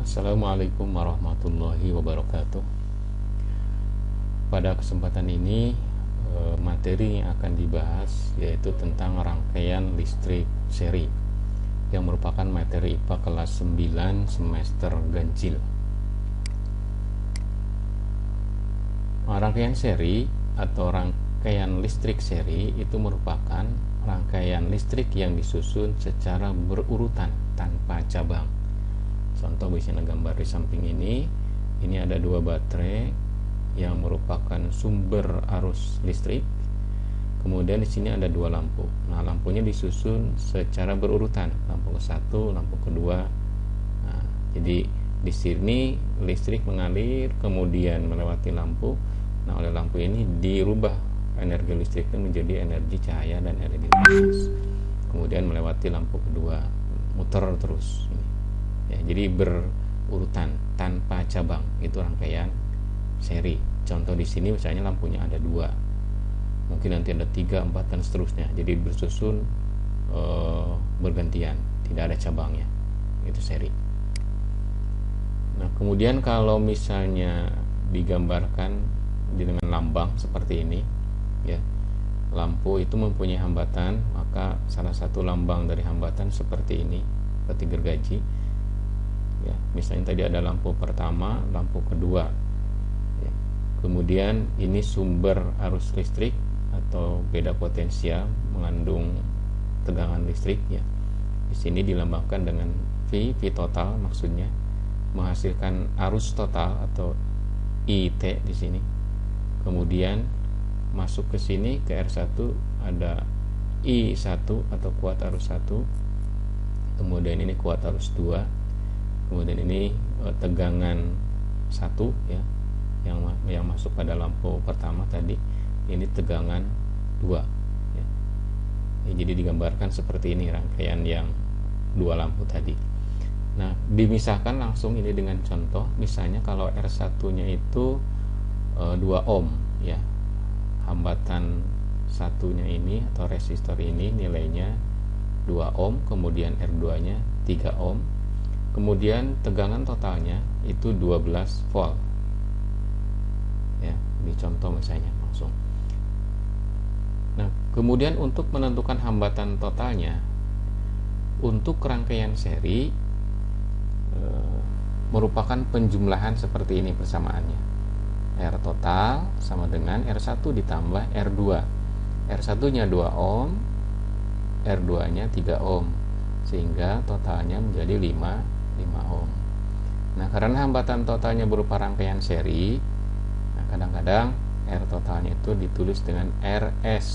Assalamualaikum warahmatullahi wabarakatuh. Pada kesempatan ini materi yang akan dibahas yaitu tentang rangkaian listrik seri yang merupakan materi IPA kelas 9 semester ganjil. Rangkaian seri atau rangkaian listrik seri itu merupakan rangkaian listrik yang disusun secara berurutan tanpa cabang. Contoh misalnya gambar di samping ini ada dua baterai yang merupakan sumber arus listrik. Kemudian di sini ada dua lampu. Nah, lampunya disusun secara berurutan, lampu ke satu, lampu kedua. Nah, jadi di sini listrik mengalir kemudian melewati lampu. Nah, oleh lampu ini dirubah energi listriknya menjadi energi cahaya dan energi panas. Kemudian melewati lampu kedua, muter terus. Ya, jadi berurutan tanpa cabang, itu rangkaian seri. Contoh di sini misalnya lampunya ada dua, mungkin nanti ada 3, 4 dan seterusnya. Jadi bersusun bergantian, tidak ada cabangnya. Itu seri. Nah, kemudian kalau misalnya digambarkan dengan lambang seperti ini, ya, lampu itu mempunyai hambatan, maka salah satu lambang dari hambatan seperti ini, seperti gergaji. Ya, misalnya tadi ada lampu pertama, lampu kedua. Ya. Kemudian ini sumber arus listrik atau beda potensial mengandung tegangan listrik. Ya. Di sini dilambangkan dengan V total, maksudnya menghasilkan arus total atau IT di sini. Kemudian masuk ke sini ke R1 ada I1 atau kuat arus 1. Kemudian ini kuat arus 2. Kemudian ini tegangan 1, ya, yang masuk pada lampu pertama tadi. Ini tegangan 2, ya. Ya, jadi digambarkan seperti ini rangkaian yang dua lampu tadi. Nah, dimisahkan langsung ini dengan contoh. Misalnya kalau R1 nya itu 2 ohm, ya, hambatan satunya ini atau resistor ini nilainya 2 ohm, kemudian R2 nya 3 ohm. Kemudian tegangan totalnya itu 12 volt. Ya, ini contoh misalnya langsung. Nah, kemudian untuk menentukan hambatan totalnya untuk rangkaian seri merupakan penjumlahan seperti ini persamaannya. R total sama dengan R1 ditambah R2. R1-nya 2 ohm, R2-nya 3 ohm, sehingga totalnya menjadi 5 ohm. Nah, karena hambatan totalnya berupa rangkaian seri, nah kadang-kadang R totalnya itu ditulis dengan RS,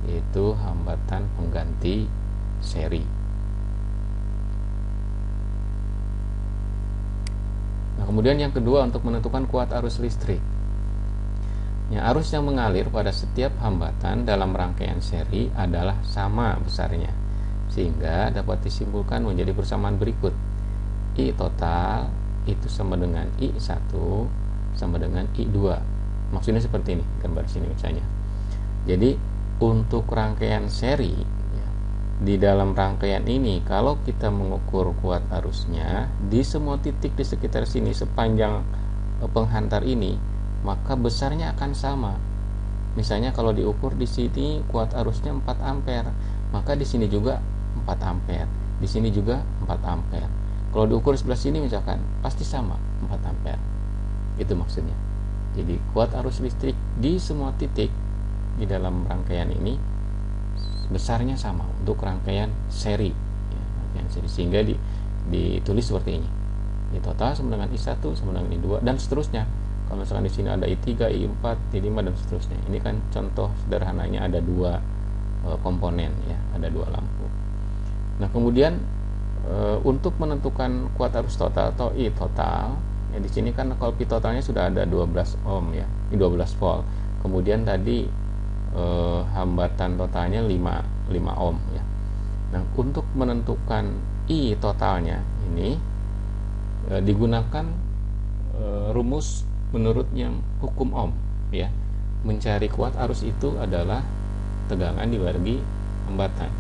yaitu hambatan pengganti seri. Nah, kemudian yang kedua untuk menentukan kuat arus listrik. Ya, arus yang mengalir pada setiap hambatan dalam rangkaian seri adalah sama besarnya, sehingga dapat disimpulkan menjadi persamaan berikut. I total itu sama dengan I1 sama dengan I2. Maksudnya seperti ini, gambar sini misalnya. Jadi untuk rangkaian seri, ya, di dalam rangkaian ini kalau kita mengukur kuat arusnya di semua titik di sekitar sini sepanjang penghantar ini, maka besarnya akan sama. Misalnya kalau diukur di sini kuat arusnya 4 ampere, maka di sini juga 4 ampere, di sini juga 4 ampere. Kalau diukur sebelah sini misalkan pasti sama 4 ampere. Itu maksudnya. Jadi kuat arus listrik di semua titik di dalam rangkaian ini besarnya sama untuk rangkaian seri, ya, rangkaian seri, sehingga ditulis seperti ini. I total sama dengan I1 sama dengan I2 dan seterusnya. Kalau misalkan di sini ada I3, I4, I5 dan seterusnya. Ini kan contoh sederhananya ada dua komponen, ya, ada dua lampu. Nah, kemudian untuk menentukan kuat arus total atau I total, ya, di sini kan kalau P totalnya sudah ada 12 ohm, ya, 12 volt. Kemudian tadi hambatan totalnya 5 ohm, ya. Nah, untuk menentukan I totalnya ini digunakan rumus menurut yang hukum ohm, ya. mencari kuat arus itu adalah tegangan dibagi hambatan,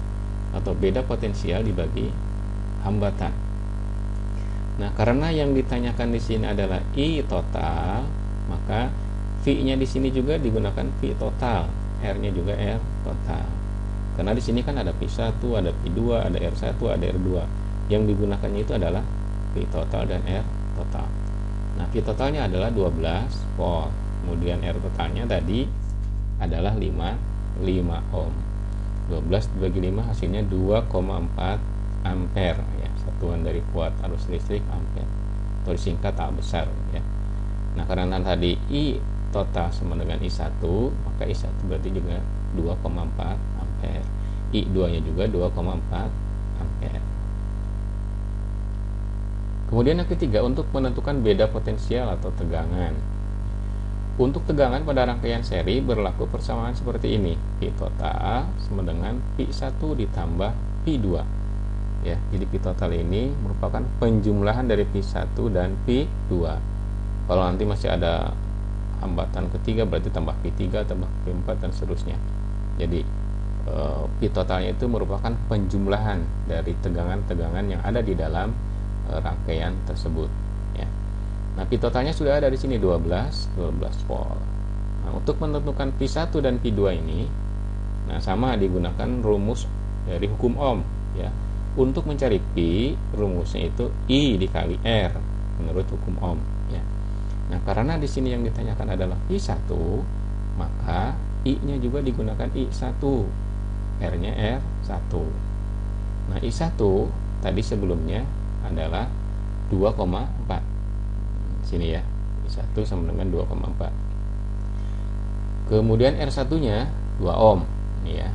atau beda potensial dibagi hambatan. Nah, karena yang ditanyakan di sini adalah I total, maka V-nya di sini juga digunakan V total, R-nya juga R total. Karena di sini kan ada P1, ada P2, ada R1, ada R2. Yang digunakannya itu adalah V total dan R total. Nah, V totalnya adalah 12 volt. Kemudian R totalnya tadi adalah 5 ohm. 12 dibagi 5 hasilnya 2,4 ampere ya, satuan dari kuat arus listrik ampere, atau disingkat A besar ya. Nah, karena tadi I total sama dengan I1, maka I1 berarti juga 2,4 ampere. I2 nya juga 2,4 ampere. Kemudian yang ketiga, untuk menentukan beda potensial atau tegangan. Untuk tegangan pada rangkaian seri berlaku persamaan seperti ini. P total sama dengan P1 ditambah P2. Ya, jadi P total ini merupakan penjumlahan dari P1 dan P2. Kalau nanti masih ada hambatan ketiga berarti tambah P3, tambah P4 dan seterusnya. Jadi P totalnya itu merupakan penjumlahan dari tegangan-tegangan yang ada di dalam rangkaian tersebut ya. Nah, P totalnya sudah ada di sini 12 volt. Nah, untuk menentukan P1 dan P2 ini, nah sama digunakan rumus dari hukum Ohm ya. Untuk mencari P, rumusnya itu I dikali R menurut hukum Ohm ya. Nah, karena di sini yang ditanyakan adalah P1, maka I-nya juga digunakan I1, R-nya R1. Nah, I1 tadi sebelumnya adalah 2,4. Sini ya, I1 sama dengan 2,4. Kemudian R1 nya 2 ohm ini ya,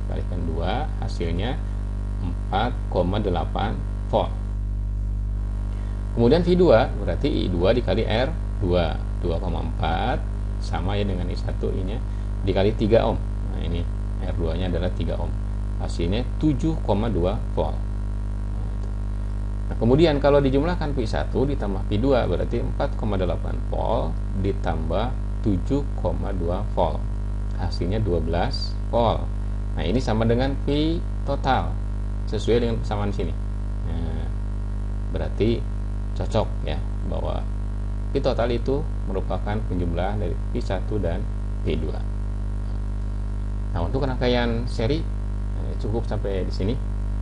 kalikan 2 hasilnya 4,8 volt. Kemudian V2 berarti I2 dikali R2, 2,4 sama ya dengan I1, nya dikali 3 ohm. Nah, ini R2 nya adalah 3 ohm, hasilnya 7,2 volt. Nah, kemudian kalau dijumlahkan P1 ditambah P2 berarti 4,8 volt ditambah 7,2 volt, hasilnya 12 volt. Nah, ini sama dengan P total sesuai dengan persamaan sini. Nah, berarti cocok ya bahwa P total itu merupakan penjumlahan dari P1 dan P2. Nah, untuk rangkaian seri cukup sampai di sini.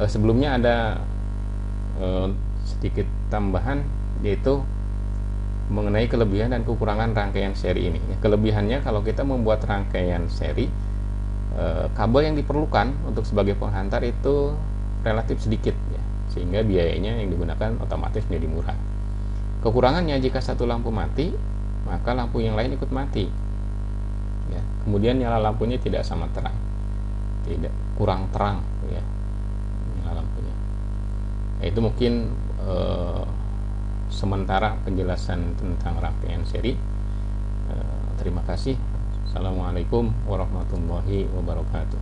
Sebelumnya ada sedikit tambahan, yaitu mengenai kelebihan dan kekurangan rangkaian seri ini. Kelebihannya, kalau kita membuat rangkaian seri, kabel yang diperlukan untuk sebagai penghantar itu relatif sedikit ya, sehingga biayanya yang digunakan otomatis menjadi murah. Kekurangannya, jika satu lampu mati, maka lampu yang lain ikut mati ya. Kemudian nyala lampunya tidak sama terang, tidak, kurang terang ya nyala lampunya. Itu mungkin sementara penjelasan tentang rangkaian seri. Terima kasih. Assalamualaikum warahmatullahi wabarakatuh.